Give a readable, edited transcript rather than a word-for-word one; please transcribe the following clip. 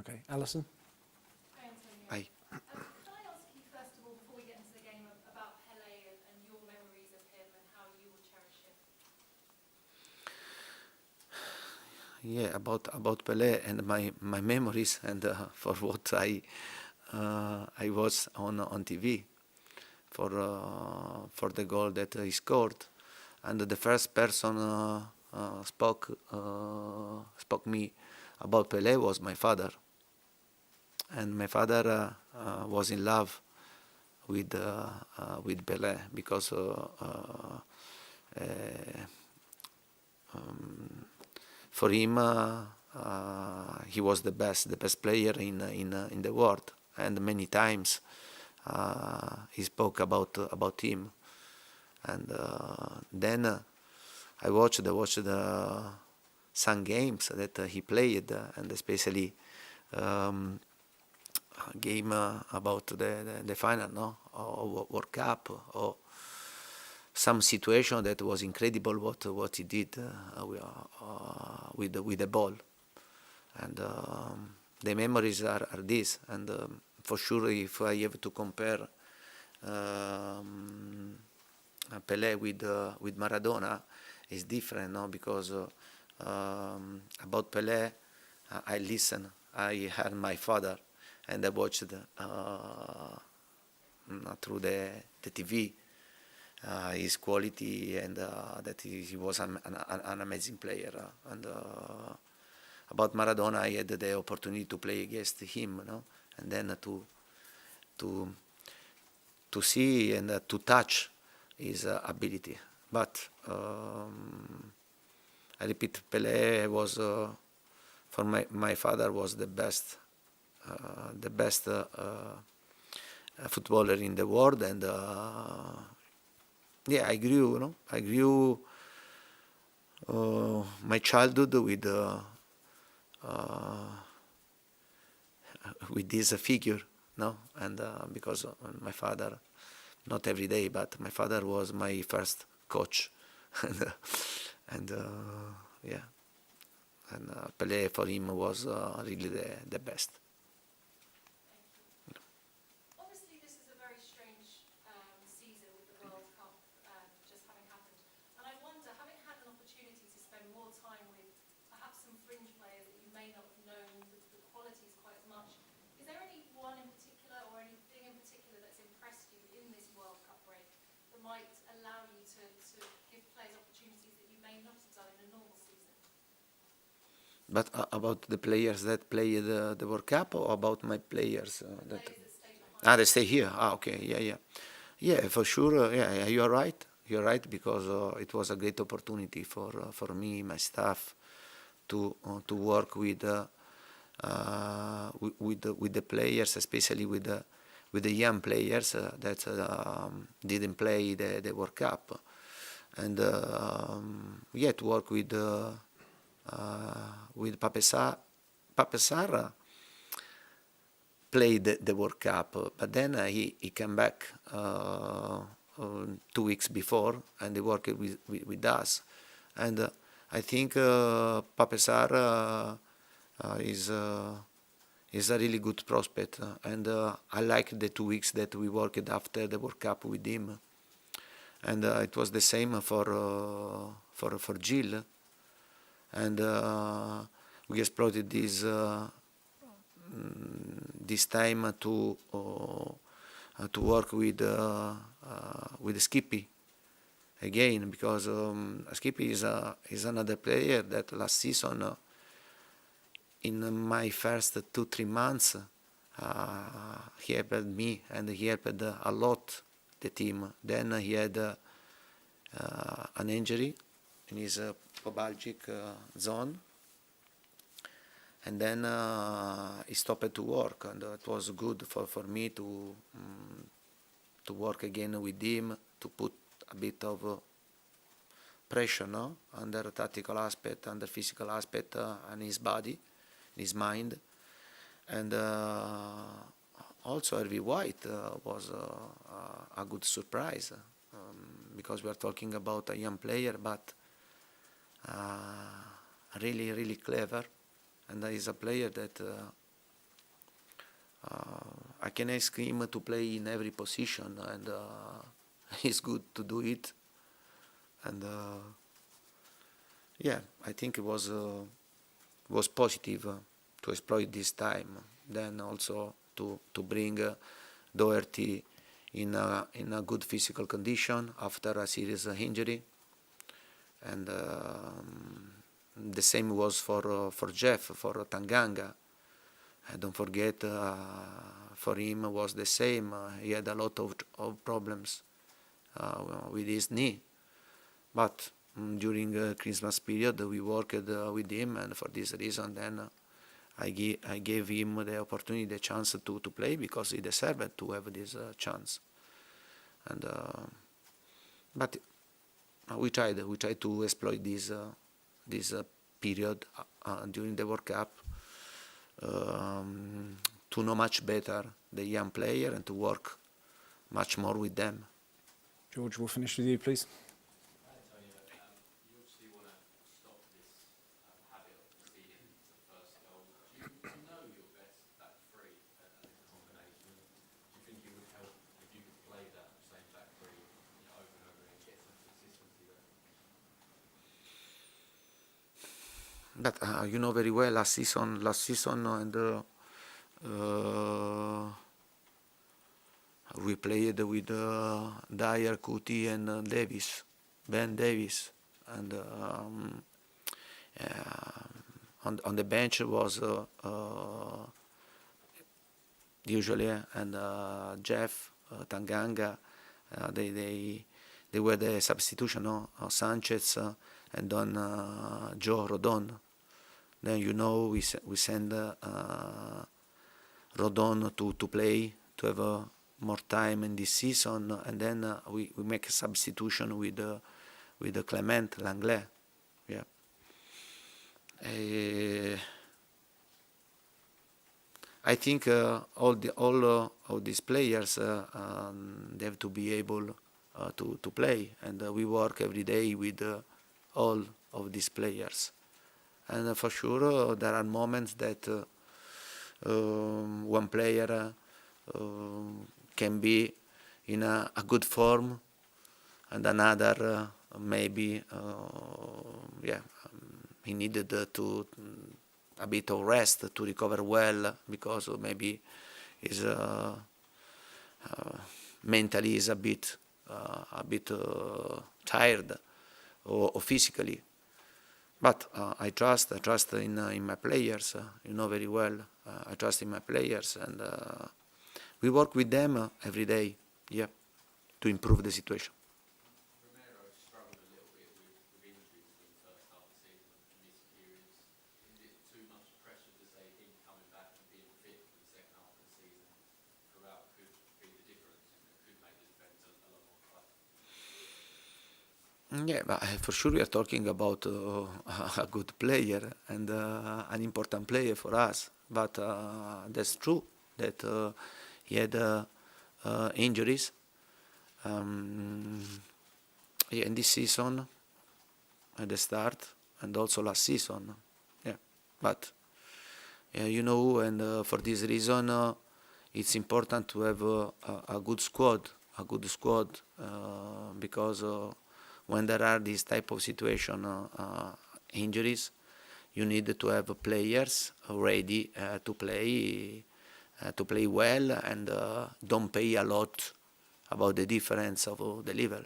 Okay, Alison? Hi, Antonio. Hi. Can I ask you, first of all, before we get into the game, about Pelé and your memories of him and how you will cherish him? Yeah, about Pelé and my memories and for what I was on TV for the goal that he scored, and the first person spoke me about Pelé was my father, and my father was in love with Pelé because for him he was the best player in the world, and many times he spoke about him. And then I watched some games that he played, and especially game about the final, no, or World Cup, or some situation that was incredible what he did with the ball, and the memories are this, and for sure if I have to compare Pelé with Maradona, is different, no, because about Pelé I heard my father, and I watched through the TV his quality, and that he was an amazing player. And about Maradona, I had the opportunity to play against him, no? And then to see and to touch his ability. But I repeat, Pelé was for my father was the best footballer in the world, and yeah, I grew my childhood with this figure, no, and because my father, not every day, but my father was my first coach, and yeah, and Pelé for him was really the best. Obviously, this is a very strange season with the World Cup just having happened. And I wonder, having had an opportunity to spend more time with perhaps some fringe players that you may not have known the qualities quite as much, is there anyone in particular or anything in particular that's impressed you in this World Cup break that might allow you to give players opportunities that you may not have done in a normal season? But about the players that play the World Cup, or about my players? Players that stay behind. They stay here. Okay, yeah, for sure. Yeah, you are right. You're right, because it was a great opportunity for me, my staff, to work with the players, especially with the young players that didn't play the World Cup, and yeah, to work with Pape Sarr played the World Cup, but then he came back 2 weeks before, and he worked with us, and I think Pape Sarr is a really good prospect, and I like the 2 weeks that we worked after the World Cup with him, and it was the same for Gilles. And we exploited this time to work with Skippy again, because Skippy is another player that last season, in my first 2-3 months, he helped me, and he helped a lot the team. Then he had an injury in his pubalgic zone, and then he stopped to work, and it was good for me to work again with him, to put a bit of pressure, no, under tactical aspect, under physical aspect, and his body, his mind, and also Hervey White was a good surprise, because we are talking about a young player, but really clever, and he's a player that I can ask him to play in every position, and he's good to do it. And yeah, I think it was positive to exploit this time. Then also to bring Doherty in a good physical condition after a serious injury, and the same was for Jeff, for Tanganga. Don't forget, for him was the same. He had a lot of problems with his knee, but during Christmas period we worked with him, and for this reason then I gave him the opportunity, the chance to play, because he deserved to have this chance. And but we tried to exploit this period during the World Cup to know much better the young player and to work much more with them. George, we'll finish with you, please. But you know very well, last season, and we played with Dyer, Kuti, and Ben Davis, and on the bench was usually and Jeff, Tanganga. They were the substitution, no? Sanchez and then Joe Rodon. Then we send Rodon to play, to have more time in this season, and then we make a substitution with Clement Langlais. Yeah. I think all of these players they have to be able to play, and we work every day with all of these players. And for sure, there are moments that one player can be in a good form, and another maybe he needed a bit of rest to recover well, because maybe his mentally is a bit tired or physically. But I trust in my players. You know very well. I trust in my players, and we work with them every day, to improve the situation. Romero struggled a little bit with injuries in the first half of the season and missed periods. Is it too much pressure to say him coming back and being fit for the second half of the season throughout could be the difference and could make the defence a lot more tight? Yeah, but for sure we are talking about a good player and an important player for us. But that's true that he had injuries in this season, at the start, and also last season. Yeah, but and for this reason, it's important to have a good squad, because when there are these type of situation, injuries, you need to have players ready to play well, and don't pay a lot about the difference of the level.